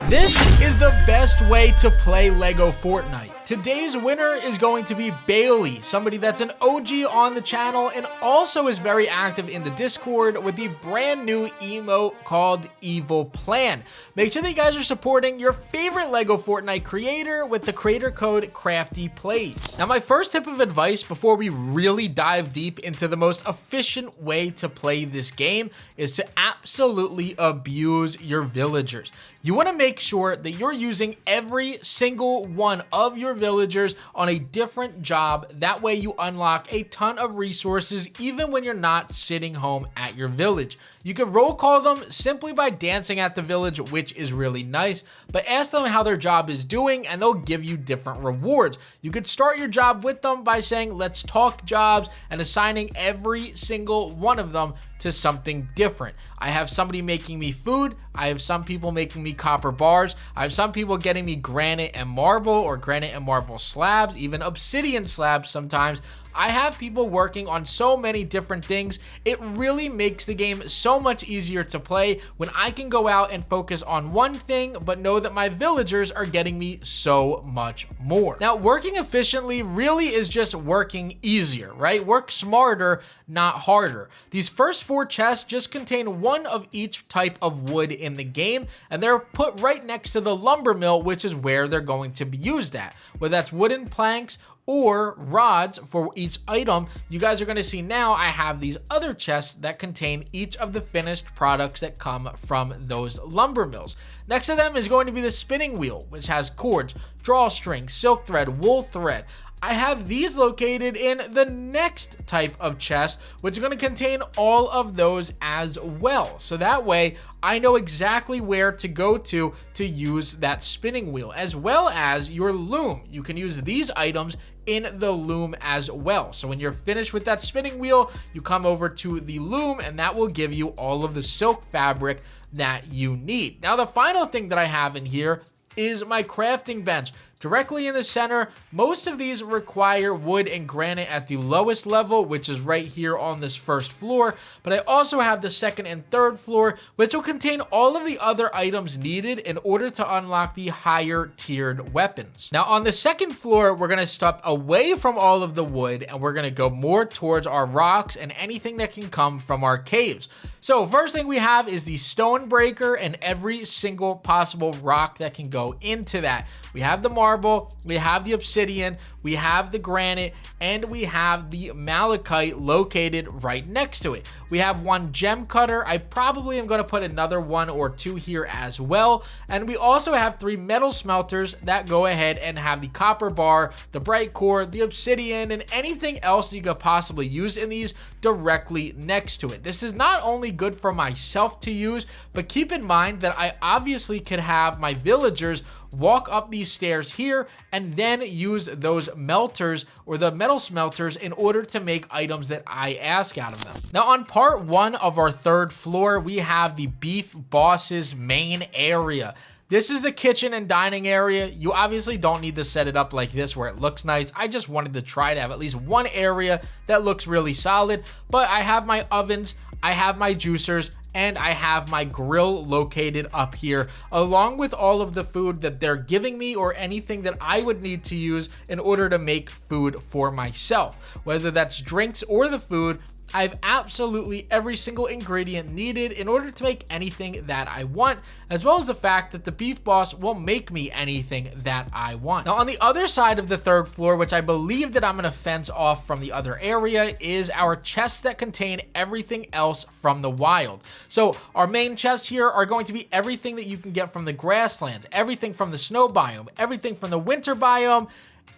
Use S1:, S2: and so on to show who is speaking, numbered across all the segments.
S1: This is the best way to play Lego Fortnite. Today's winner is going to be Bailey, somebody that's an OG on the channel and also is very active in the Discord with the brand new emote called Evil Plan. Make sure that you guys are supporting your favorite Lego Fortnite creator with the creator code Crafty Plays. Now, my first tip of advice before we really dive deep into the most efficient way to play this game is to absolutely abuse your villagers. You want to make sure that you're using every single one of your villagers on a different job. That way you unlock a ton of resources even when you're not sitting home at your village. You can roll call them simply by dancing at the village, which is really nice, but ask them how their job is doing and they'll give you different rewards. You could start your job with them by saying, let's talk jobs, and assigning every single one of them to something different. I have somebody making me food. I have some people making me copper bars. I have some people getting me granite and marble, or granite and marble slabs, even obsidian slabs sometimes. I have people working on so many different things. It really makes the game so much easier to play when I can go out and focus on one thing, but know that my villagers are getting me so much more. Now, working efficiently really is just working easier, right? Work smarter, not harder. These first 4 chests just contain one of each type of wood in the game, and they're put right next to the lumber mill, which is where they're going to be used at. Whether that's wooden planks or rods for each item, you guys are going to see now I have these other chests that contain each of the finished products that come from those lumber mills. Next to them is going to be the spinning wheel, which has cords, drawstring, silk thread, wool thread. I have these located in the next type of chest, which is going to contain all of those as well. So that way I know exactly where to go to use that spinning wheel, as well as your loom. You can use these items in the loom as well. So when you're finished with that spinning wheel, you come over to the loom and that will give you all of the silk fabric that you need. Now, the final thing that I have in here is my crafting bench. Directly in the center, most of these require wood and granite at the lowest level, which is right here on this first floor. But I also have the second and third floor, which will contain all of the other items needed in order to unlock the higher tiered weapons. Now, on the second floor, we're going to step away from all of the wood and we're going to go more towards our rocks and anything that can come from our caves. So first thing we have is the stone breaker and every single possible rock that can go into that. We have the marble, we have the obsidian, we have the granite, and we have the malachite located right next to it. We have one gem cutter. I probably am going to put another 1 or 2 here as well. And we also have 3 metal smelters that go ahead and have the copper bar, the bright core, the obsidian, and anything else you could possibly use in these directly next to it. This is not only good for myself to use, but keep in mind that I obviously could have my villagers walk up these stairs here and then use those melters or the metal smelters in order to make items that I ask out of them. Now, on part 1 of our third floor, we have the beef boss's main area. This is the kitchen and dining area. You obviously don't need to set it up like this where it looks nice. I just wanted to try to have at least one area that looks really solid, but I have my ovens, I have my juicers, and I have my grill located up here, along with all of the food that they're giving me or anything that I would need to use in order to make food for myself. Whether that's drinks or the food, I have absolutely every single ingredient needed in order to make anything that I want, as well as the fact that the beef boss will make me anything that I want. Now, on the other side of the third floor, which I believe that I'm going to fence off from the other area, is our chests that contain everything else from the wild. So our main chests here are going to be everything that you can get from the grasslands, everything from the snow biome, everything from the winter biome,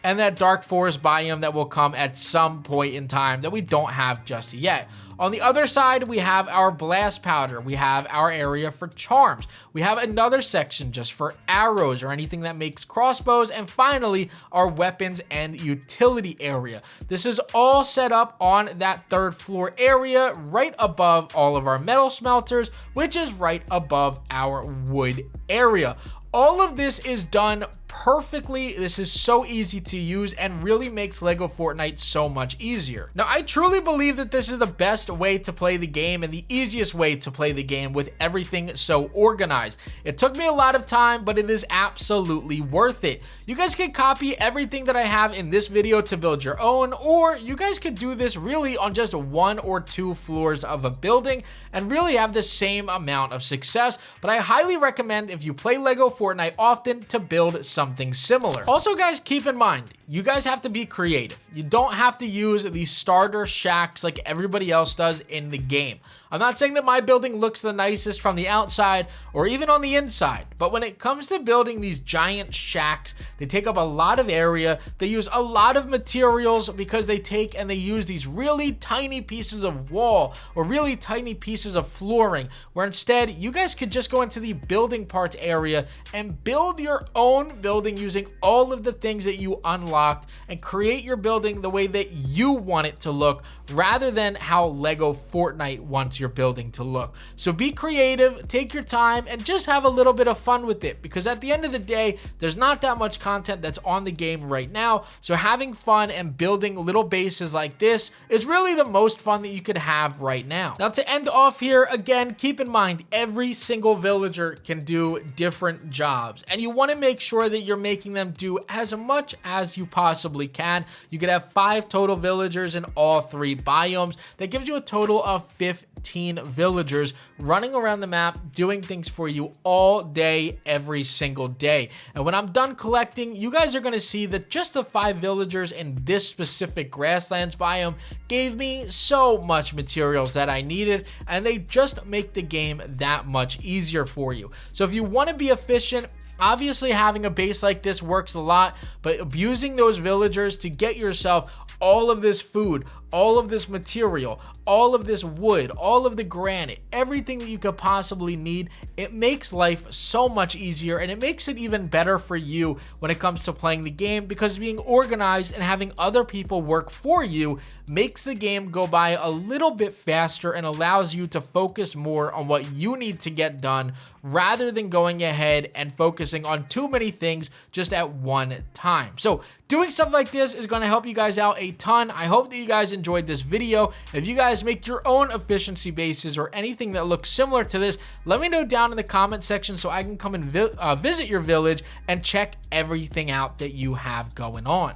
S1: and that dark forest biome that will come at some point in time that we don't have just yet. On the other side, we have our blast powder. We have our area for charms. We have another section just for arrows or anything that makes crossbows. And finally, our weapons and utility area. This is all set up on that third floor area right above all of our metal smelters, which is right above our wood area. All of this is done perfectly. This is so easy to use and really makes Lego Fortnite so much easier. Now, I truly believe that this is the best way to play the game and the easiest way to play the game with everything so organized. It took me a lot of time, but it is absolutely worth it. You guys can copy everything that I have in this video to build your own, or you guys could do this really on just 1 or 2 floors of a building and really have the same amount of success. But I highly recommend, if you play Lego Fortnite often, to build something similar. Also, guys, keep in mind, you guys have to be creative. You don't have to use these starter shacks like everybody else does in the game. I'm not saying that my building looks the nicest from the outside or even on the inside, but when it comes to building these giant shacks, they take up a lot of area. They use a lot of materials because they take and they use these really tiny pieces of wall or really tiny pieces of flooring, where instead you guys could just go into the building parts area and build your own building using all of the things that you unlocked and create your building the way that you want it to look, rather than how Lego Fortnite wants your building to look. So be creative, take your time, and just have a little bit of fun with it, because at the end of the day, there's not that much content that's on the game right now. So having fun and building little bases like this is really the most fun that you could have right now. Now, to end off here, again, keep in mind, every single villager can do different jobs, and you want to make sure that you're making them do as much as you possibly can. You could have 5 total villagers in all 3 biomes. That gives you a total of 15 villagers running around the map doing things for you all day, every single day. And when I'm done collecting, you guys are going to see that just the 5 villagers in this specific grasslands biome gave me so much materials that I needed, and they just make the game that much easier for you. So if you want to be efficient, obviously having a base like this works a lot, but abusing those villagers to get yourself all of this food, all of this material, all of this wood, all of the granite, everything that you could possibly need, it makes life so much easier, and it makes it even better for you when it comes to playing the game, because being organized and having other people work for you makes the game go by a little bit faster and allows you to focus more on what you need to get done, rather than going ahead and focusing on too many things just at one time. So doing stuff like this is going to help you guys out a ton. I hope that you guys enjoyed this video. If you guys make your own efficiency bases or anything that looks similar to this, let me know down in the comment section so I can come and visit your village and check everything out that you have going on.